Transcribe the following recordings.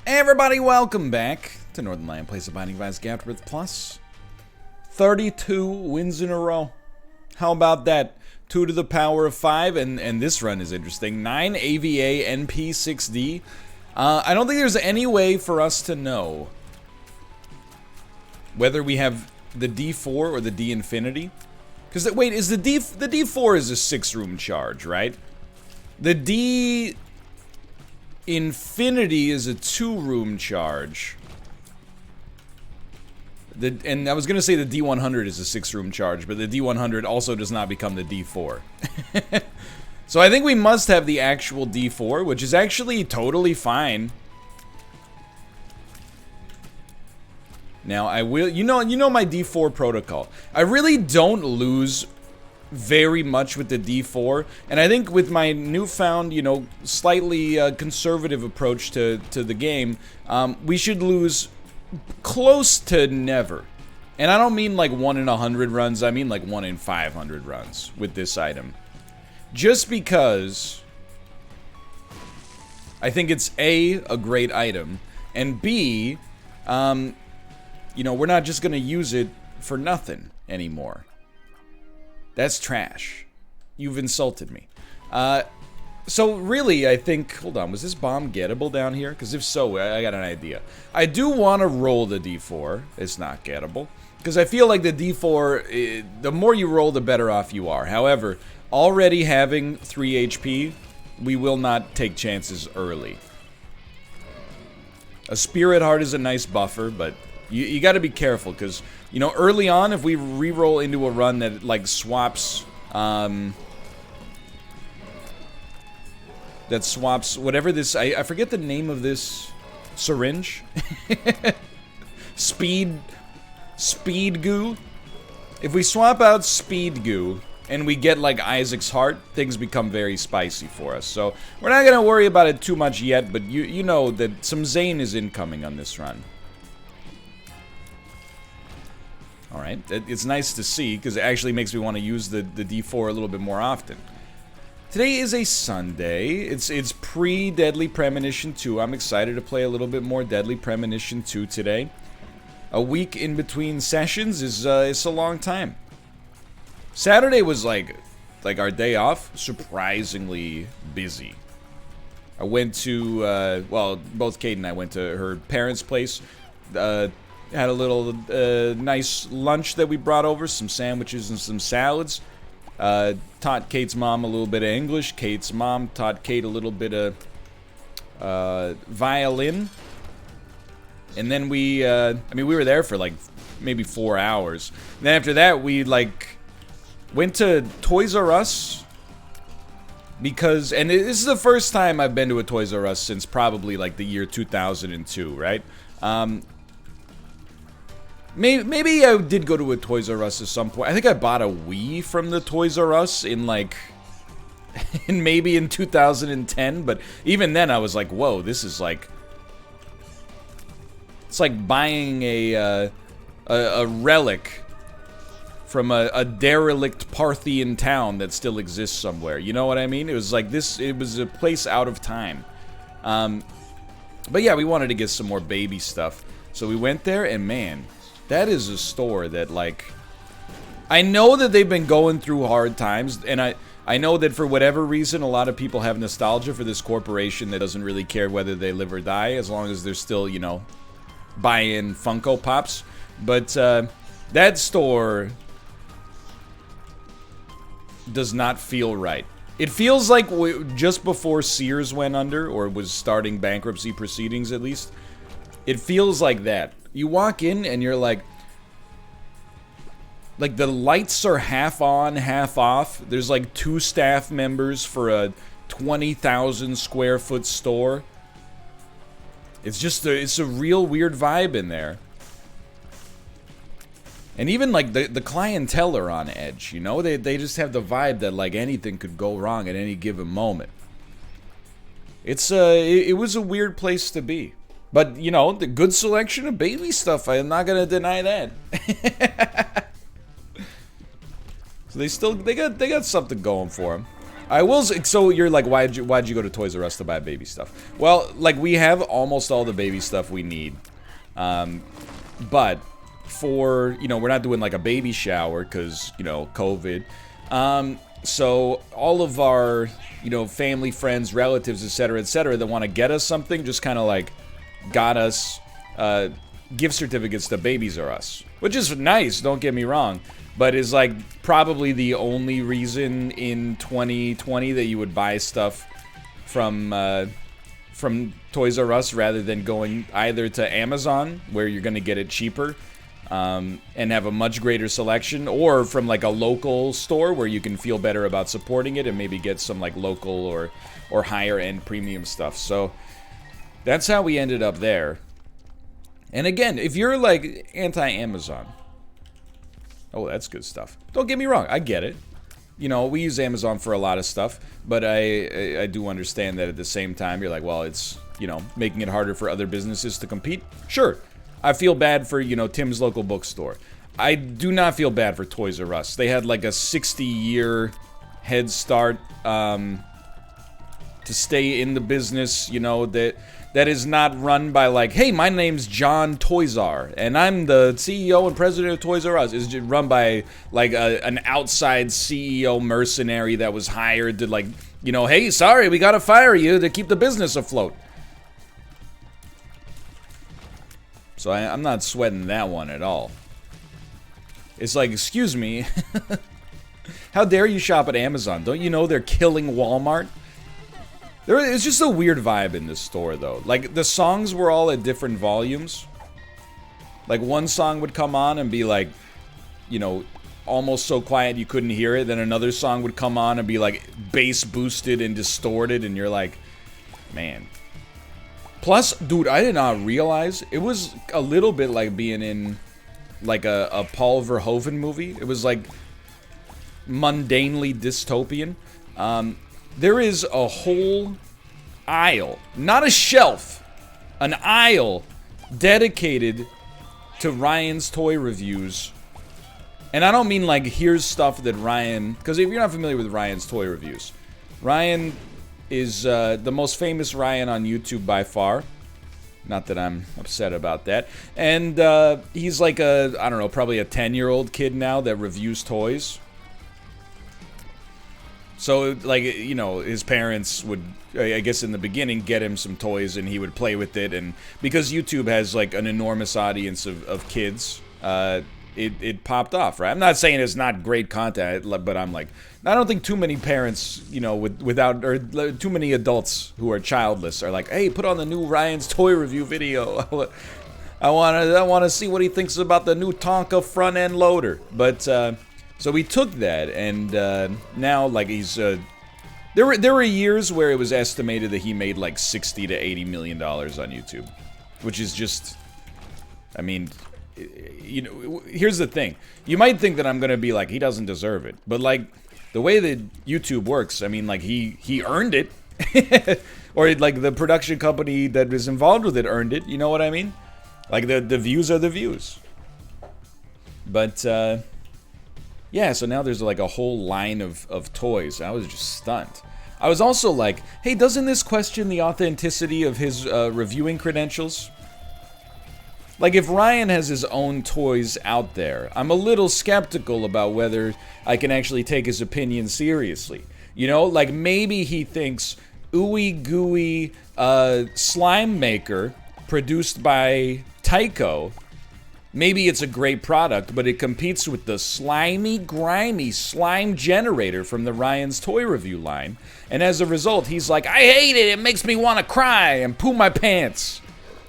Hey everybody, welcome back to Northernlion Plays a Binding of Isaac AFTERBIRTH Plus. 32 wins in a row. How about that? 2 to the power of 5, and this run is interesting. 9 AVA NP6D. I don't think there's any way for us to know whether we have the D4 or the D Infinity. Because, wait, is the D4 is a 6-room charge, right? The D Infinity is a 2-room charge. And I was going to say the D100 is a 6-room charge, but the D100 also does not become the D4. So I think we must have the actual D4, which is actually totally fine. Now I will, you know my D4 protocol. I really don't lose very much with the D4, and I think with my newfound, slightly conservative approach to the game, we should lose close to never. And I don't mean like 1 in 100 runs, I mean like 1 in 500 runs with this item. Just because I think it's A, great item, and B, we're not just gonna use it for nothing anymore. That's trash. You've insulted me. So really, I think... Hold on, was this bomb gettable down here? Because if so, I got an idea. I do want to roll the D4. It's not gettable. Because I feel like the D4, the more you roll, the better off you are. However, already having 3 HP, we will not take chances early. A Spirit Heart is a nice buffer, but... You got to be careful, because, early on, if we re-roll into a run that, like, swaps, that swaps whatever this, I forget the name of this syringe. Speed goo. If we swap out speed goo, and we get, like, Isaac's heart, things become very spicy for us. So, we're not going to worry about it too much yet, but you know that some Zane is incoming on this run. Alright, it's nice to see, because it actually makes me want to use the D4 a little bit more often. Today is a Sunday. It's pre-Deadly Premonition 2. I'm excited to play a little bit more Deadly Premonition 2 today. A week in between sessions is a long time. Saturday was like our day off, surprisingly busy. I went to, well, both Kate and I went to her parents' place. Had a little nice lunch that we brought over, some sandwiches and some salads. Taught Kate's mom a little bit of English. Kate's mom taught Kate a little bit of violin. And then we were there for like maybe 4 hours. And then after that, we went to Toys R Us. Because, and this is the first time I've been to a Toys R Us since probably like the year 2002, right? Maybe I did go to a Toys R Us at some point. I think I bought a Wii from the Toys R Us in maybe in 2010, but even then I was like, whoa, this is like... It's like buying a relic from a derelict Parthian town that still exists somewhere. You know what I mean? It was like this, it was a place out of time. But yeah, we wanted to get some more baby stuff. So we went there, and man... That is a store that, like... I know that they've been going through hard times, and I know that for whatever reason, a lot of people have nostalgia for this corporation that doesn't really care whether they live or die, as long as they're still, buying Funko Pops. But, that store does not feel right. It feels like just before Sears went under, or was starting bankruptcy proceedings at least, it feels like that. You walk in and you're like the lights are half on, half off. There's like 2 staff members for a 20,000 square foot store. It's just it's a real weird vibe in there. And even like the clientele are on edge, They just have the vibe that like anything could go wrong at any given moment. It was a weird place to be. But, the good selection of baby stuff, I'm not gonna deny that. So they got something going for them. I will. So you're like, why'd you go to Toys R Us to buy baby stuff? Well, like we have almost all the baby stuff we need, but for we're not doing like a baby shower because COVID. So all of our family, friends, relatives, etc., that want to get us something just kind of like got us gift certificates to Babies R Us, which is nice. Don't get me wrong. But is like probably the only reason in 2020 that you would buy stuff from Toys R Us rather than going either to Amazon, where you're going to get it cheaper and have a much greater selection, or from like a local store where you can feel better about supporting it and maybe get some like local or higher end premium stuff. So that's how we ended up there. And again, if you're like anti-Amazon, oh, that's good stuff. Don't get me wrong, I get it. We use Amazon for a lot of stuff, but I do understand that at the same time, you're like, well, it's, making it harder for other businesses to compete. Sure, I feel bad for, Tim's local bookstore. I do not feel bad for Toys R Us. They had like a 60-year head start to stay in the business, that is not run by like, hey, my name's John Toysar, and I'm the CEO and president of Toys R Us. It's just run by like an outside CEO mercenary that was hired to like, hey, sorry, we gotta fire you to keep the business afloat. So I'm not sweating that one at all. It's like, excuse me, how dare you shop at Amazon? Don't you know they're killing Walmart? It's just a weird vibe in this store, though. Like, the songs were all at different volumes. Like, one song would come on and be like, almost so quiet you couldn't hear it. Then another song would come on and be like bass boosted and distorted, and you're like, man. Plus, dude, I did not realize it was a little bit like being in like a Paul Verhoeven movie. It was like mundanely dystopian. There is a whole aisle, not a shelf, an aisle dedicated to Ryan's toy reviews. And I don't mean like, here's stuff that Ryan, because if you're not familiar with Ryan's toy reviews, Ryan is the most famous Ryan on YouTube by far. Not that I'm upset about that. And he's like I don't know, probably a 10-year-old kid now that reviews toys. So, like, his parents would, I guess in the beginning, get him some toys and he would play with it. And because YouTube has, like, an enormous audience of kids, it popped off, right? I'm not saying it's not great content, but I'm like, I don't think too many parents, without, or too many adults who are childless are like, hey, put on the new Ryan's toy review video. I want to see what he thinks about the new Tonka front-end loader. But, so we took that, and now, like, he's, there were years where it was estimated that he made, like, $60 to $80 million on YouTube. Which is just, I mean, here's the thing. You might think that I'm gonna be like, he doesn't deserve it. But, like, the way that YouTube works, I mean, like, he earned it. Or, like, the production company that was involved with it earned it, you know what I mean? Like, the views are the views. But, yeah, so now there's like a whole line of toys. I was just stunned. I was also like, hey, doesn't this question the authenticity of his reviewing credentials? Like, if Ryan has his own toys out there, I'm a little skeptical about whether I can actually take his opinion seriously. Like, maybe he thinks Ooey Gooey Slime Maker, produced by Tyco, maybe it's a great product, but it competes with the slimy, grimy slime generator from the Ryan's Toy Review line. And as a result, he's like, I hate it, it makes me want to cry and poo my pants.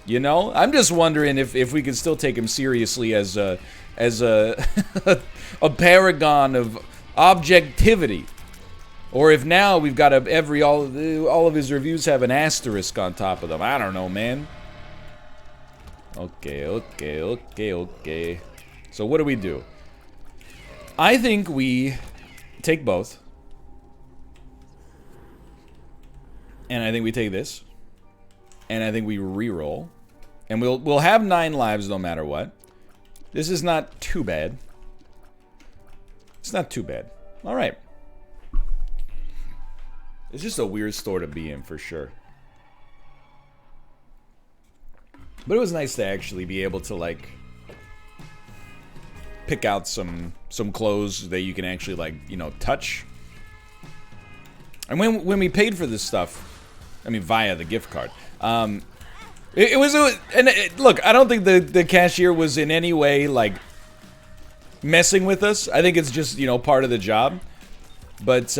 I'm just wondering if we can still take him seriously as a a paragon of objectivity. Or if now we've got all of his reviews have an asterisk on top of them. I don't know, man. Okay. So what do we do? I think we take both. And I think we take this. And I think we re-roll. And we'll have 9 lives no matter what. This is not too bad. It's not too bad. Alright. It's just a weird store to be in, for sure. But it was nice to actually be able to, like, pick out some clothes that you can actually, like, you know, touch. And when we paid for this stuff, I mean, via the gift card, it was, look, I don't think the cashier was in any way, like, messing with us. I think it's just, you know, part of the job. But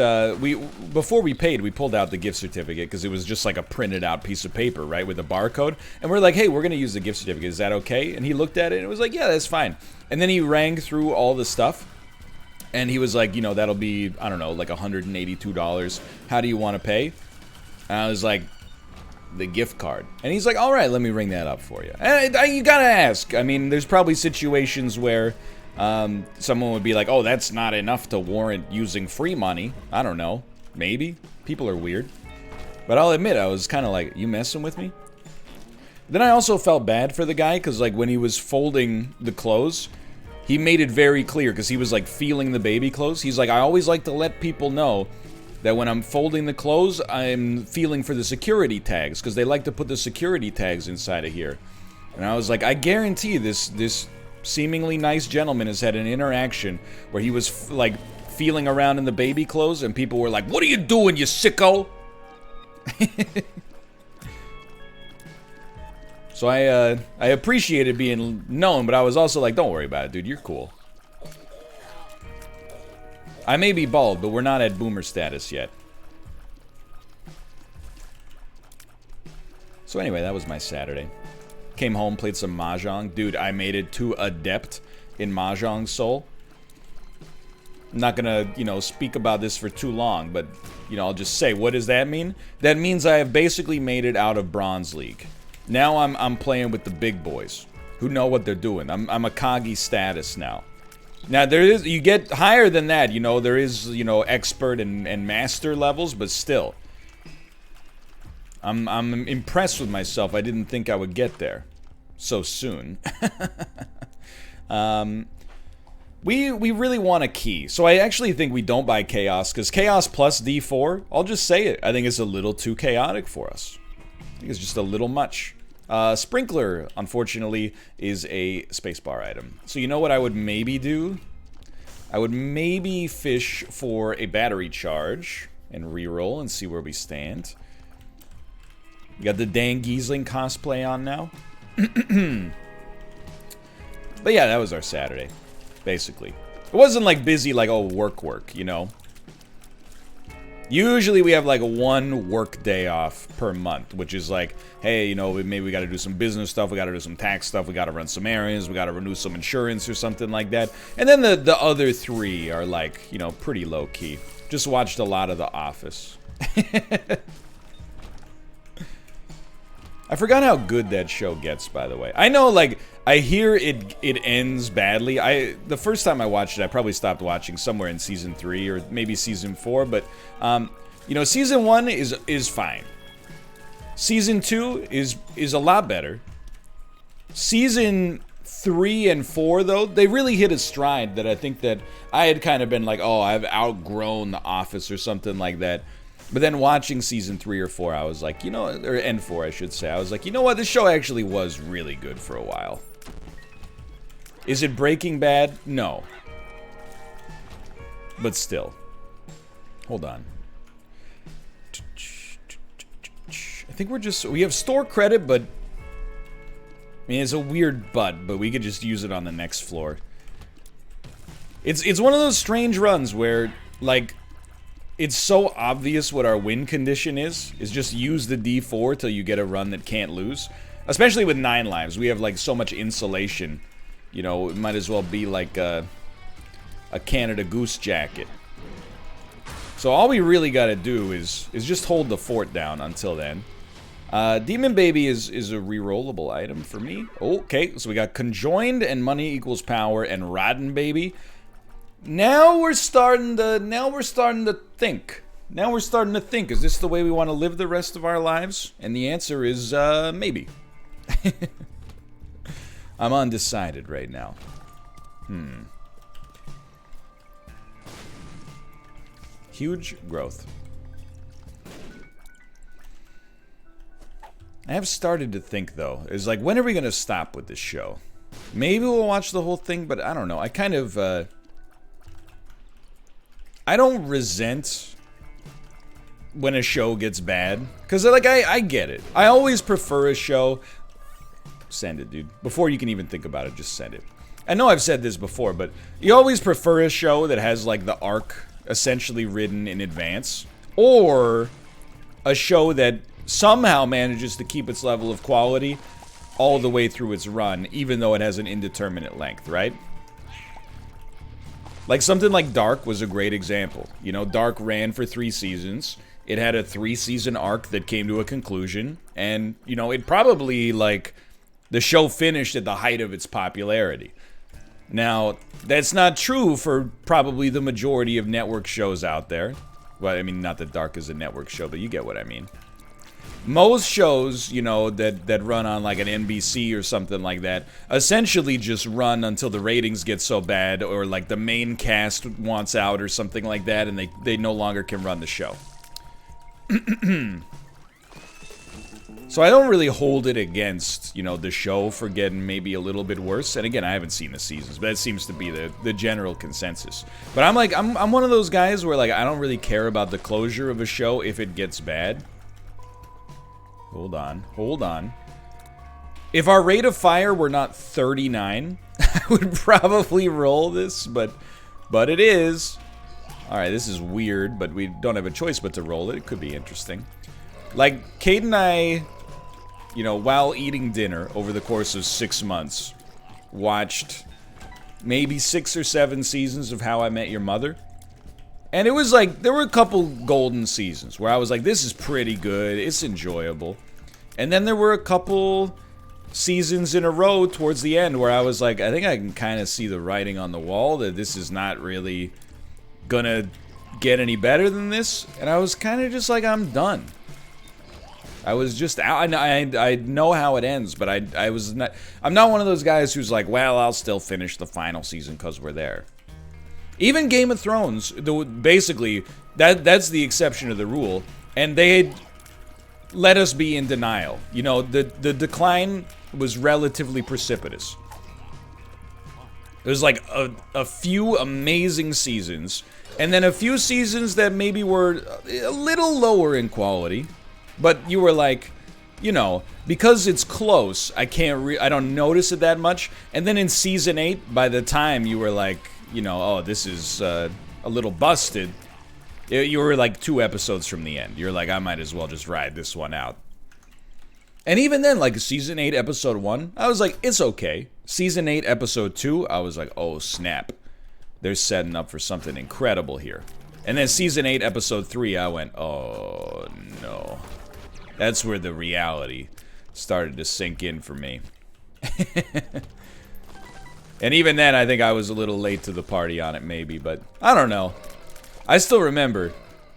before we paid, we pulled out the gift certificate because it was just like a printed out piece of paper, right, with a barcode. And we're like, hey, we're going to use the gift certificate. Is that okay? And he looked at it and it was like, yeah, that's fine. And then he rang through all the stuff. And he was like, you know, that'll be, I don't know, like $182. How do you want to pay? And I was like, the gift card. And he's like, all right, let me ring that up for you. And you got to ask. I mean, there's probably situations where someone would be like, oh, that's not enough to warrant using free money. I don't know. Maybe. People are weird. But I'll admit, I was kind of like, you messing with me? Then I also felt bad for the guy, because, like, when he was folding the clothes, he made it very clear, because he was, like, feeling the baby clothes. He's like, I always like to let people know that when I'm folding the clothes, I'm feeling for the security tags, because they like to put the security tags inside of here. And I was like, I guarantee this seemingly nice gentleman has had an interaction where he was, like, feeling around in the baby clothes, and people were like, what are you doing, you sicko? So I appreciated being known, but I was also like, don't worry about it, dude, you're cool. I may be bald, but we're not at boomer status yet. So anyway, that was my Saturday. Came home, played some Mahjong. Dude, I made it to Adept in Mahjong Soul. I'm not gonna, you know, speak about this for too long, but, you know, I'll just say, what does that mean? That means I have basically made it out of Bronze League. Now I'm playing with the big boys, who know what they're doing. I'm a Kagi status now. Now, you get higher than that, you know, there is, you know, expert and master levels, but still. I'm impressed with myself. I didn't think I would get there so soon. We really want a key. So I actually think we don't buy Chaos, because Chaos plus D4, I'll just say it, I think it's a little too chaotic for us. I think it's just a little much. Sprinkler, unfortunately, is a spacebar item. So you know what I would maybe do? I would maybe fish for a battery charge and reroll and see where we stand. We got the Dan Giesling cosplay on now. But yeah, that was our Saturday, basically. It wasn't like busy like, oh, work, you know? Usually we have like one work day off per month, which is like, hey, you know, maybe we got to do some business stuff, we got to do some tax stuff, we got to run some errands, we got to renew some insurance or something like that. And then the other three are like, you know, pretty low key. Just watched a lot of The Office. I forgot how good that show gets, by the way. I know, like, I hear it ends badly. The first time I watched it, I probably stopped watching somewhere in season 3 or maybe season 4, but you know, season 1 is fine. Season 2 is a lot better. Season 3 and 4, though, they really hit a stride that I think that I had kind of been like, oh, I've outgrown The Office or something like that. But then watching season 3 or 4, I was like, you know, or N4, I should say, I was like, you know what, this show actually was really good for a while. Is it Breaking Bad? No. But still. Hold on. I think we have store credit, but, I mean, it's a weird but we could just use it on the next floor. It's one of those strange runs where, like, it's so obvious what our win condition is just use the D4 till you get a run that can't lose. Especially with 9 lives, we have like so much insulation. You know, it might as well be like a Canada Goose jacket. So all we really gotta do is just hold the fort down until then. Demon Baby is a rerollable item for me. Okay, so we got Conjoined and Money Equals Power and Rotten Baby. Now we're starting to think. Now we're starting to think, is this the way we want to live the rest of our lives? And the answer is, maybe. I'm undecided right now. Huge growth. I have started to think, though, is like, when are we going to stop with this show? Maybe we'll watch the whole thing, but I don't know. I kind of, I don't resent when a show gets bad. Because, like, I get it. I always prefer a show... Send it, dude. Before you can even think about it, just send it. I know I've said this before, but you always prefer a show that has, like, the arc essentially written in advance. Or a show that somehow manages to keep its level of quality all the way through its run, even though it has an indeterminate length, right? Like, something like Dark was a great example. You know, Dark ran for 3 seasons. It had a 3-season arc that came to a conclusion. And, you know, it probably, like... The show finished at the height of its popularity. Now, that's not true for probably the majority of network shows out there. Well, I mean, not that Dark is a network show, but you get what I mean. Most shows, you know, that run on like an NBC or something like that, essentially just run until the ratings get so bad, or like the main cast wants out or something like that, and they no longer can run the show. So I don't really hold it against, you know, the show for getting maybe a little bit worse. And again, I haven't seen the seasons, but that seems to be the general consensus. But I'm like, I'm one of those guys where, like, I don't really care about the closure of a show if it gets bad. Hold on. If our rate of fire were not 39, I would probably roll this, but it is. Alright, this is weird, but we don't have a choice but to roll it. It could be interesting. Like, Kate and I, you know, while eating dinner over the course of 6 months, watched maybe 6 or 7 seasons of How I Met Your Mother. And it was like, there were a couple golden seasons where I was like, this is pretty good, it's enjoyable. And then there were a couple seasons in a row towards the end where I was like, I think I can kind of see the writing on the wall that this is not really gonna get any better than this. And I was kind of just like, I'm done. I was just out. I know how it ends, but I was not. I'm not one of those guys who's like, well, I'll still finish the final season because we're there. Even Game of Thrones, basically, that's the exception to the rule, and they let us be in denial. You know, the decline was relatively precipitous. There's like a few amazing seasons, and then a few seasons that maybe were a little lower in quality. But you were like, you know, because it's close, I don't notice it that much. And then in season 8, by the time you were like, you know, oh, this is a little busted, you were like 2 episodes from the end. You're like, I might as well just ride this one out. And even then, like season 8, episode 1, I was like, it's okay. Season 8, episode 2, I was like, oh, snap. They're setting up for something incredible here. And then season 8, episode 3, I went, oh, no. That's where the reality started to sink in for me. And even then, I think I was a little late to the party on it, maybe, but I don't know. I still remember.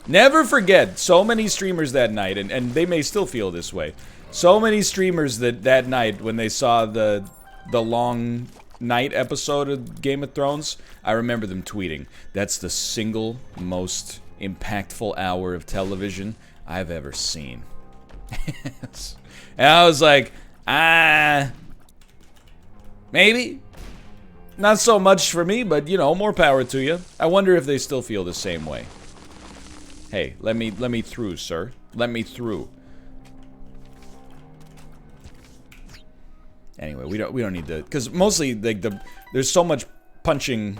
Never forget, so many streamers that night, and they may still feel this way. So many streamers that night, when they saw the long night episode of Game of Thrones, I remember them tweeting, that's the single most impactful hour of television I've ever seen. And I was like, maybe. Not so much for me, but, you know, more power to you. I wonder if they still feel the same way. Hey, let me through, sir. Let me through. Anyway, we don't need to, because mostly like there's so much punching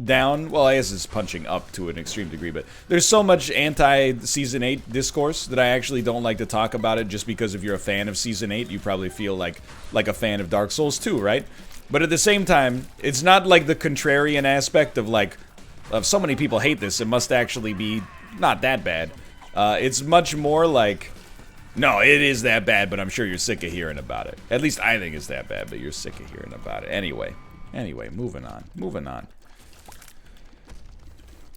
down. Well, I guess it's punching up to an extreme degree, but there's so much anti-Season 8 discourse that I actually don't like to talk about it, just because if you're a fan of Season 8, you probably feel like a fan of Dark Souls 2, right? But at the same time, it's not like the contrarian aspect of like, of so many people hate this, it must actually be not that bad. It's much more like, no, it is that bad, but I'm sure you're sick of hearing about it. At least I think it's that bad, but you're sick of hearing about it. Anyway, moving on.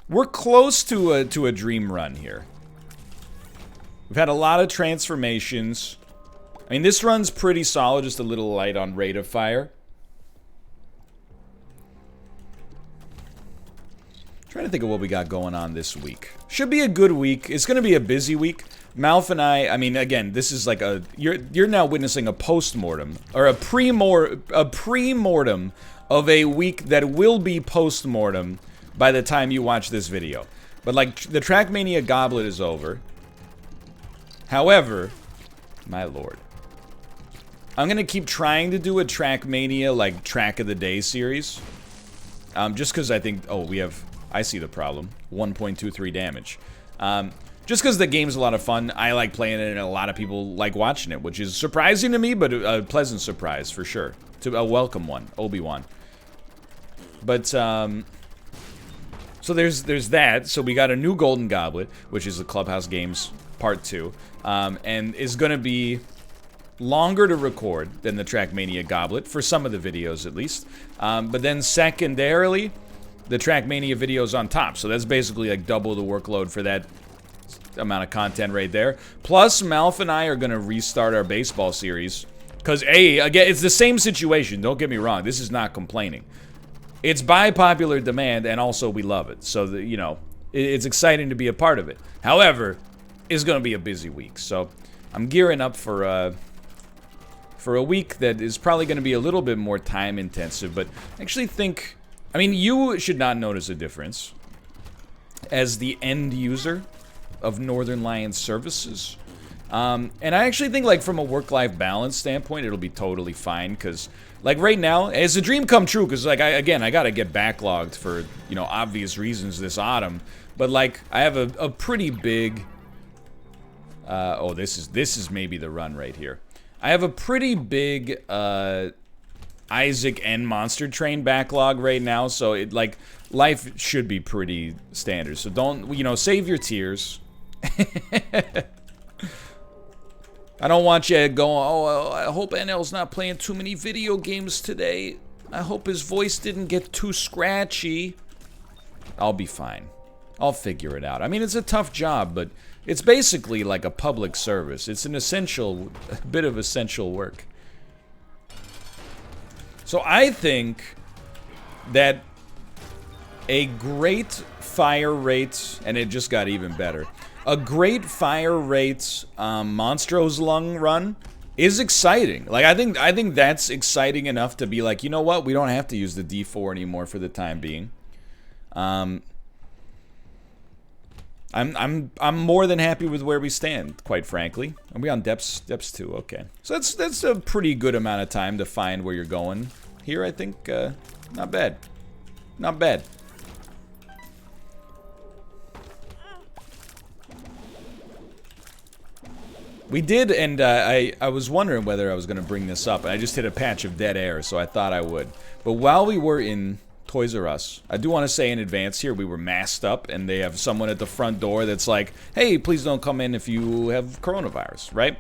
We're close to a dream run here. We've had a lot of transformations. I mean, this run's pretty solid, just a little light on rate of fire. Trying to think of what we got going on this week. Should be a good week. It's going to be a busy week. Malf and I mean, again, this is like you're now witnessing a post-mortem, or a pre-mortem of a week that will be post-mortem by the time you watch this video. But, like, the Trackmania Goblet is over. However, my lord, I'm gonna keep trying to do a Trackmania, like, Track of the Day series. Just because I think, I see the problem. 1.23 damage. Just because the game's a lot of fun, I like playing it, and a lot of people like watching it, which is surprising to me, but a pleasant surprise, for sure. A welcome one, Obi-Wan. But, so there's that. So we got a new Golden Goblet, which is the Clubhouse Games Part 2, and is gonna be longer to record than the Trackmania Goblet, for some of the videos at least. But then secondarily, the Trackmania videos on top. So that's basically like double the workload for that amount of content right there. Plus, Malf and I are gonna restart our baseball series. Because, again, it's the same situation, don't get me wrong. This is not complaining. It's by popular demand, and also we love it. So, you know, it's exciting to be a part of it. However, it's gonna be a busy week. So, I'm gearing up for a week that is probably gonna be a little bit more time intensive. But I actually think, I mean, you should not notice a difference as the end user of Northernlion services. And I actually think, like, from a work-life balance standpoint, it'll be totally fine, because, like, right now, it's a dream come true, because, like, I gotta get backlogged for, you know, obvious reasons this autumn, but, like, I have a pretty big, this is maybe the run right here. I have a pretty big, Isaac and Monster Train backlog right now, so it, like, life should be pretty standard, so don't, you know, save your tears. I don't want you going, oh, I hope NL's not playing too many video games today. I hope his voice didn't get too scratchy. I'll be fine. I'll figure it out. I mean, it's a tough job, but it's basically like a public service. It's an essential, a bit of essential work. So I think that a great fire rate, and it just got even better, a great fire rate Monstro's Lung run is exciting. Like, I think that's exciting enough to be like, you know what, we don't have to use the D4 anymore for the time being. I'm more than happy with where we stand, quite frankly. Are we on depths 2? Okay. So that's a pretty good amount of time to find where you're going here, I think. Not bad. Not bad. We did, and I was wondering whether I was going to bring this up, and I just hit a patch of dead air, so I thought I would. But while we were in Toys R Us, I do want to say in advance here, we were masked up, and they have someone at the front door that's like, hey, please don't come in if you have coronavirus, right?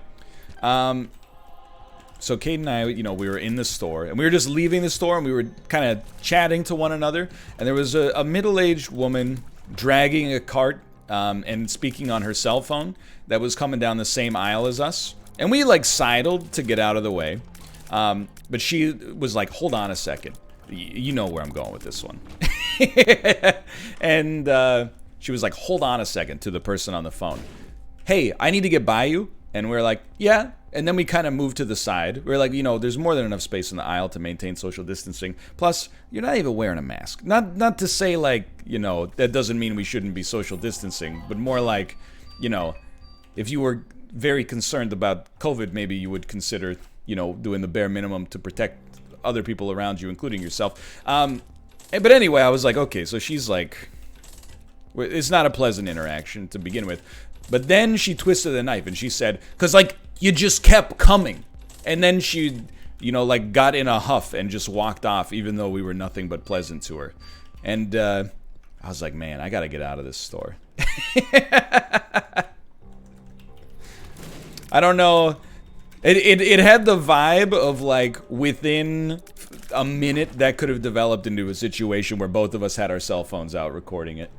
So Kate and I, you know, we were in the store, and we were just leaving the store, and we were kind of chatting to one another, and there was a middle-aged woman dragging a cart and speaking on her cell phone that was coming down the same aisle as us. And we, like, sidled to get out of the way. But she was like, hold on a second. You know where I'm going with this one. And she was like, hold on a second, to the person on the phone. Hey, I need to get by you. And we're like, yeah. And then we kind of moved to the side. We're like, you know, there's more than enough space in the aisle to maintain social distancing. Plus, you're not even wearing a mask. Not to say, like, you know, that doesn't mean we shouldn't be social distancing, but more like, you know, if you were very concerned about COVID, maybe you would consider, you know, doing the bare minimum to protect other people around you, including yourself. But anyway, I was like, okay, so she's like, it's not a pleasant interaction to begin with. But then she twisted the knife and she said, because, like, you just kept coming. And then she, you know, like, got in a huff and just walked off, even though we were nothing but pleasant to her. And I was like, man, I gotta get out of this store. I don't know. It had the vibe of, like, within a minute that could have developed into a situation where both of us had our cell phones out recording it.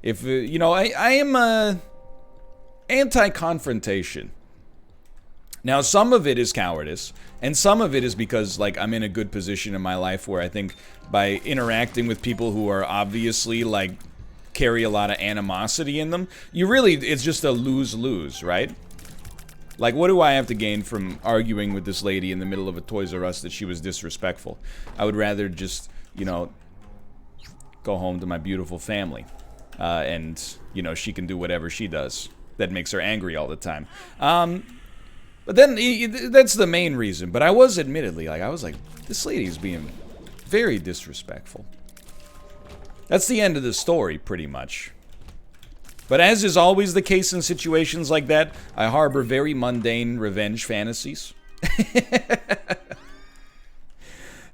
If, you know, I am anti-confrontation. Now, some of it is cowardice, and some of it is because, like, I'm in a good position in my life where I think by interacting with people who are obviously, like, carry a lot of animosity in them, it's just a lose-lose, right? Like, what do I have to gain from arguing with this lady in the middle of a Toys R Us that she was disrespectful? I would rather just, you know, go home to my beautiful family. And, you know, she can do whatever she does that makes her angry all the time. But then, that's the main reason. But I was admittedly, like, I was like, this lady's being very disrespectful. That's the end of the story, pretty much. But as is always the case in situations like that, I harbor very mundane revenge fantasies.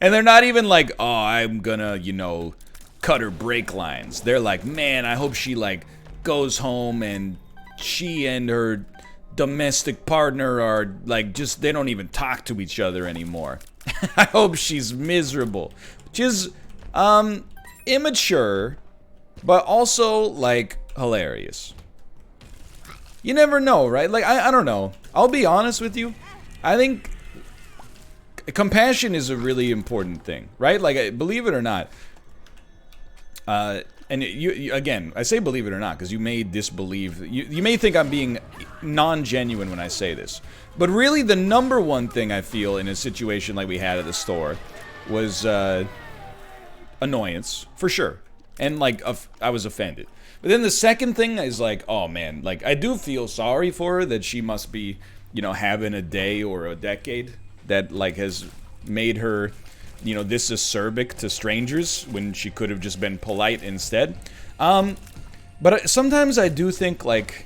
And they're not even like, oh, I'm gonna, you know, cut her brake lines. They're like, man, I hope she, like, goes home and she and her domestic partner are, like, just, they don't even talk to each other anymore. I hope she's miserable. Which is, immature, but also, like, hilarious. You never know, right? Like, I don't know. I'll be honest with you. I think compassion is a really important thing, right? Like, believe it or not. And you again, I say believe it or not because you may disbelieve. You may think I'm being non-genuine when I say this. But really, the number one thing I feel in a situation like we had at the store was annoyance, for sure. And, like, I was offended. But then the second thing is like, oh man, like, I do feel sorry for her that she must be, you know, having a day or a decade that, like, has made her, you know, this acerbic to strangers when she could have just been polite instead. But sometimes I do think, like,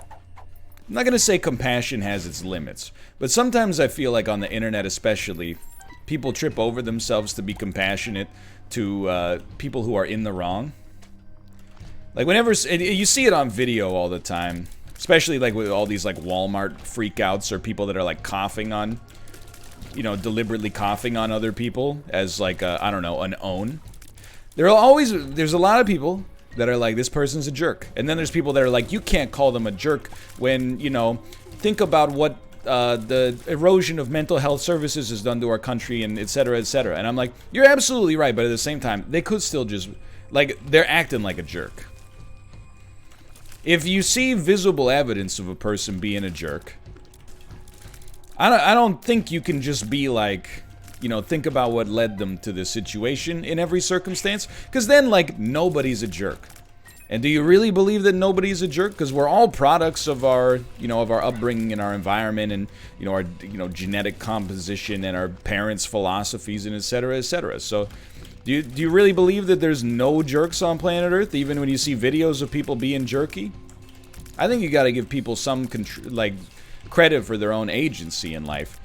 I'm not gonna say compassion has its limits, but sometimes I feel like on the internet especially, people trip over themselves to be compassionate to people who are in the wrong. Like, whenever you see it on video all the time, especially like with all these like Walmart freakouts or people that are like coughing on, you know, deliberately coughing on other people as like I don't know, an own. There's a lot of people that are like, this person's a jerk, and then there's people that are like, you can't call them a jerk when, you know, think about what the erosion of mental health services has done to our country, and etc., etc. And I'm like, you're absolutely right, but at the same time, they could still just, like, they're acting like a jerk. If you see visible evidence of a person being a jerk, I don't think you can just be like, you know, think about what led them to this situation in every circumstance, because then, like, nobody's a jerk. And do you really believe that nobody's a jerk? Because we're all products of our, you know, of our upbringing and our environment and, you know, our, you know, genetic composition and our parents' philosophies and etc., etc. So, do you really believe that there's no jerks on planet Earth, even when you see videos of people being jerky? I think you got to give people some credit for their own agency in life.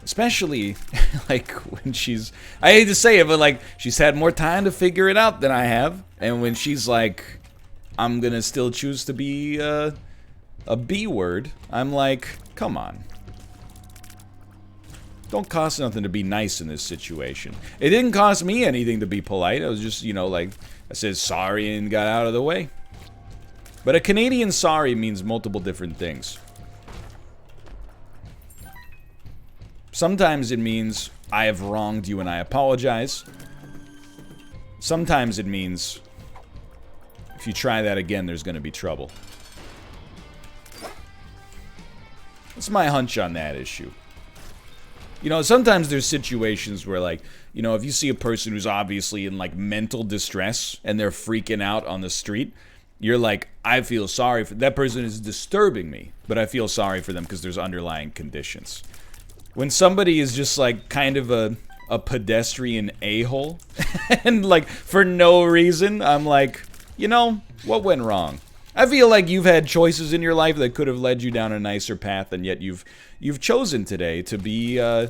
Especially, like, when she's, I hate to say it, but, like, she's had more time to figure it out than I have. And when she's like, I'm gonna still choose to be a B word, I'm like, come on. Don't cost nothing to be nice in this situation. It didn't cost me anything to be polite. I was just, you know, like, I said sorry and got out of the way. But a Canadian sorry means multiple different things. Sometimes it means, I have wronged you and I apologize. Sometimes it means, if you try that again, there's going to be trouble. That's my hunch on that issue. You know, sometimes there's situations where, like, you know, if you see a person who's obviously in, like, mental distress and they're freaking out on the street, you're like, I feel sorry for that person is disturbing me, but I feel sorry for them because there's underlying conditions. When somebody is just, like, kind of a pedestrian a-hole, and, like, for no reason, I'm like, you know, what went wrong? I feel like you've had choices in your life that could have led you down a nicer path, and yet you've chosen today to be, I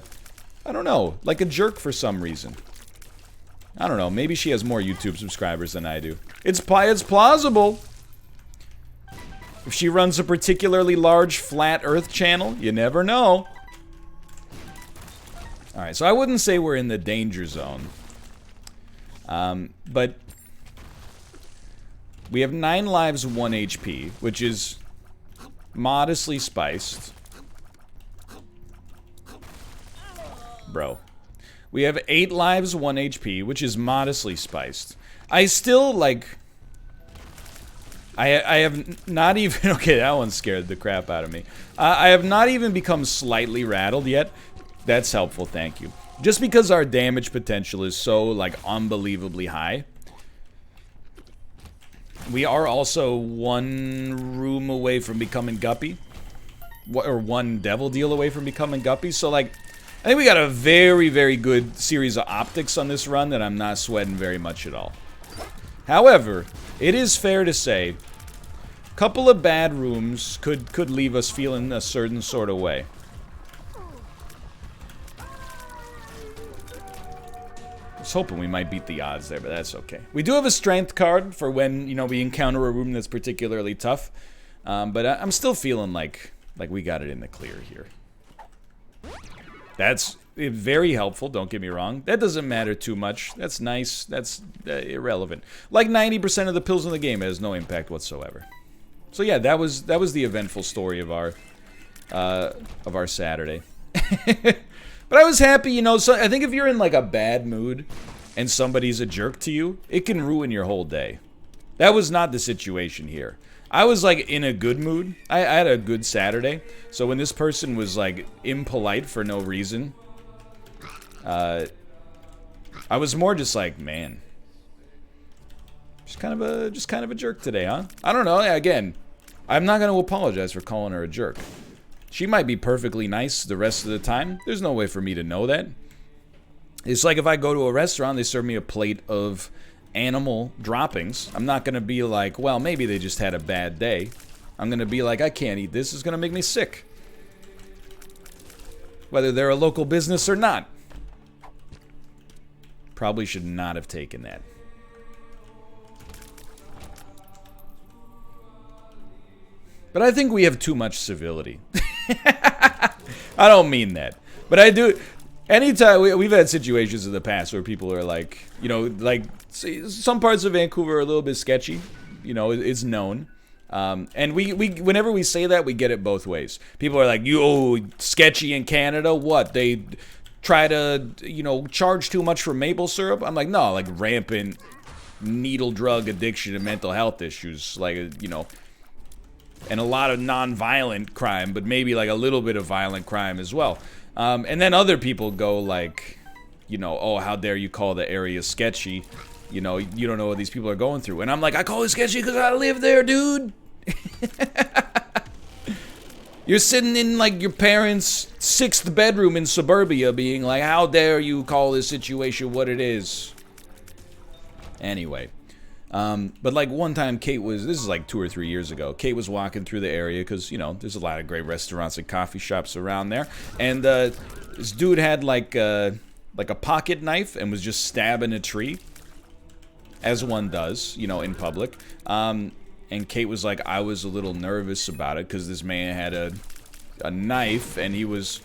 don't know, like a jerk for some reason. I don't know, maybe she has more YouTube subscribers than I do. It's plausible. If she runs a particularly large flat earth channel, you never know. Alright, so I wouldn't say we're in the danger zone. But we have 9 lives, 1 HP, which is modestly spiced. Bro. We have 8 lives, 1 HP, which is modestly spiced. I still, like, I have not even... Okay, that one scared the crap out of me. I have not even become slightly rattled yet. That's helpful, thank you. Just because our damage potential is so, like, unbelievably high. We are also one room away from becoming Guppy. Or one devil deal away from becoming Guppy. So, like, I think we got a very, very good series of optics on this run that I'm not sweating very much at all. However, it is fair to say, a couple of bad rooms could leave us feeling a certain sort of way. I was hoping we might beat the odds there, but that's okay. We do have a strength card for when, you know, we encounter a room that's particularly tough. But I'm still feeling like we got it in the clear here. That's very helpful, don't get me wrong. That doesn't matter too much. That's nice. That's irrelevant. Like 90% of the pills in the game has no impact whatsoever. So yeah, that was the eventful story of our Saturday. But I was happy, you know, so I think if you're in like a bad mood and somebody's a jerk to you, it can ruin your whole day. That was not the situation here. I was like in a good mood. I had a good Saturday. So when this person was like impolite for no reason, I was more just like, man, just kind of a jerk today, huh? I don't know. Again, I'm not going to apologize for calling her a jerk. She might be perfectly nice the rest of the time. There's no way for me to know that. It's like if I go to a restaurant, they serve me a plate of animal droppings. I'm not going to be like, well, maybe they just had a bad day. I'm going to be like, I can't eat this. It's going to make me sick. Whether they're a local business or not. Probably should not have taken that. But I think we have too much civility. I don't mean that. But I do... Anytime... We've had situations in the past where people are like... You know, like... Some parts of Vancouver are a little bit sketchy. You know, it's known. And whenever we say that, we get it both ways. People are like, sketchy in Canada? What? They try to, you know, charge too much for maple syrup? I'm like, no, like rampant needle drug addiction and mental health issues. Like, you know... And a lot of non-violent crime, but maybe like a little bit of violent crime as well. And then other people go like, you know, oh, how dare you call the area sketchy? You know, you don't know what these people are going through. And I'm like, I call it sketchy because I live there, dude. You're sitting in like your parents' 6th bedroom in suburbia being like, how dare you call this situation what it is? Anyway. But like one time Kate was, this is like 2 or 3 years ago, Kate was walking through the area because, you know, there's a lot of great restaurants and coffee shops around there. And this dude had like a pocket knife and was just stabbing a tree. As one does, you know, in public. And Kate was like, I was a little nervous about it because this man had a knife and he was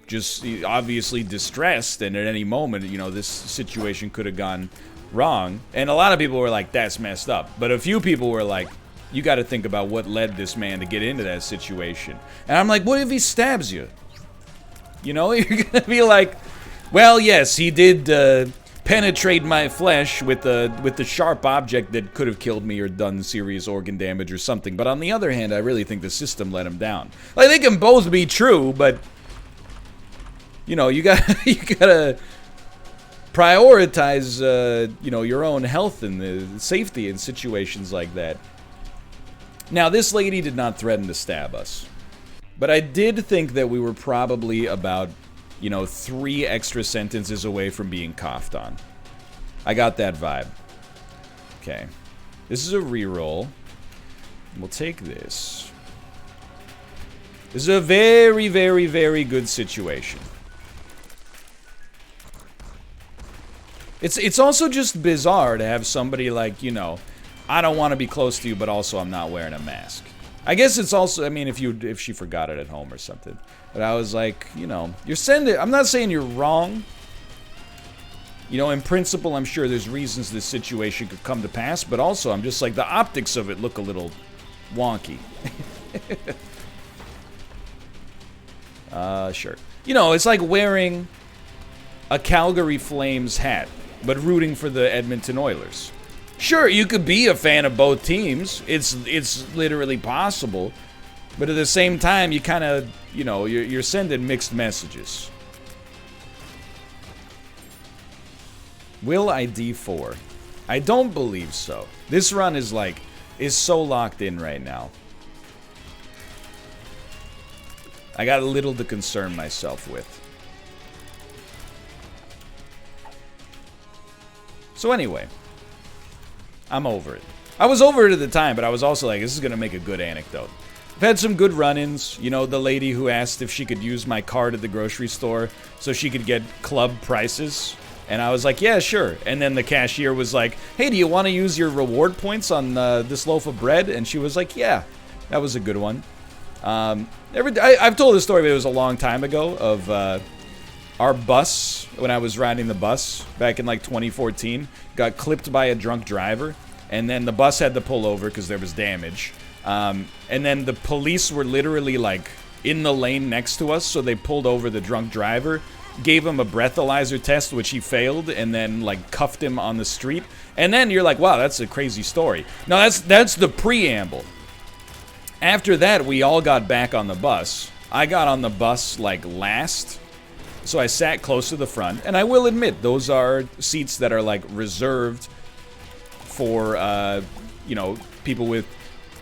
just obviously distressed. And at any moment, you know, this situation could have gone wrong. And a lot of people were like, that's messed up. But a few people were like, you got to think about what led this man to get into that situation. And I'm like, what if he stabs you? You know, you're going to be like, well, yes, he did penetrate my flesh with the sharp object that could have killed me or done serious organ damage or something. But on the other hand, I really think the system let him down. Like, they can both be true, but, you know, you gotta prioritize, you know, your own health and the safety in situations like that. Now, this lady did not threaten to stab us. But I did think that we were probably about, you know, 3 extra sentences away from being coughed on. I got that vibe. Okay. This is a reroll. We'll take this. This is a very, very, very good situation. It's also just bizarre to have somebody like, you know, I don't want to be close to you, but also I'm not wearing a mask. I guess it's also, I mean, if she forgot it at home or something. But I was like, you know, you're sending, I'm not saying you're wrong. You know, in principle, I'm sure there's reasons this situation could come to pass, but also I'm just like, the optics of it look a little wonky. Sure. You know, it's like wearing a Calgary Flames hat, but rooting for the Edmonton Oilers. Sure, you could be a fan of both teams. It's literally possible. But at the same time, you kind of, you know, you're sending mixed messages. Will I D4? I don't believe so. This run is so locked in right now. I got a little to concern myself with. So anyway, I'm over it. I was over it at the time, but I was also like, this is going to make a good anecdote. I've had some good run-ins. You know, the lady who asked if she could use my card at the grocery store so she could get club prices. And I was like, yeah, sure. And then the cashier was like, hey, do you want to use your reward points on this loaf of bread? And she was like, yeah, that was a good one. I've told this story, but it was a long time ago, of our bus, when I was riding the bus back in like 2014, got clipped by a drunk driver. And then the bus had to pull over because there was damage. And then the police were literally like in the lane next to us, so they pulled over the drunk driver, gave him a breathalyzer test, which he failed, and then like cuffed him on the street. And then you're like, wow, that's a crazy story. No, that's the preamble. After that, we all got back on the bus. I got on the bus like last, so I sat close to the front. And I will admit, those are seats that are like reserved for you know, people with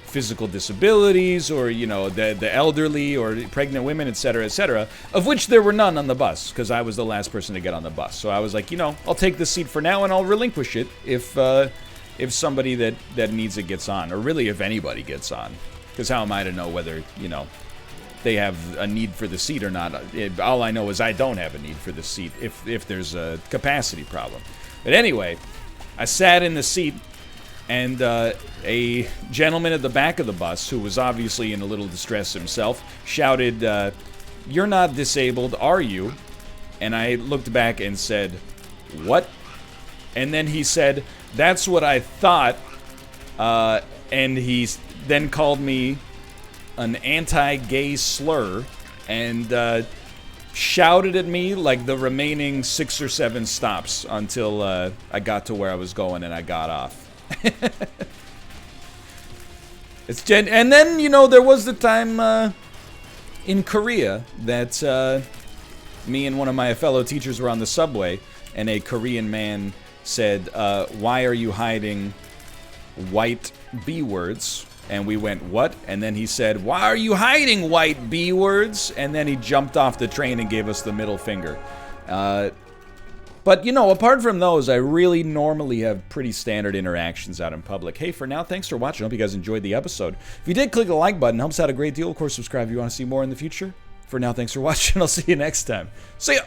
physical disabilities, or, you know, the elderly, or pregnant women, etc., of which there were none on the bus, because I was the last person to get on the bus. So I was like, you know, I'll take this seat for now, and I'll relinquish it if somebody that needs it gets on, or really if anybody gets on, because how am I to know whether, you know, they have a need for the seat or not? All I know is I don't have a need for the seat if there's a capacity problem. But anyway, I sat in the seat, and a gentleman at the back of the bus, who was obviously in a little distress himself, shouted, "You're not disabled, are you?" And I looked back and said, "What?" And then he said, "That's what I thought." And he then called me an anti-gay slur, and shouted at me like the remaining 6 or 7 stops until I got to where I was going and I got off. And then, you know, there was the time in Korea that me and one of my fellow teachers were on the subway, and a Korean man said, "Why are you hiding white B words?" And we went, "What?" And then he said, "Why are you hiding white B words?" And then he jumped off the train and gave us the middle finger. But, you know, apart from those, I really normally have pretty standard interactions out in public. Hey, for now, thanks for watching. I hope you guys enjoyed the episode. If you did, click the like button. It helps out a great deal. Of course, subscribe if you want to see more in the future. For now, thanks for watching. I'll see you next time. See ya!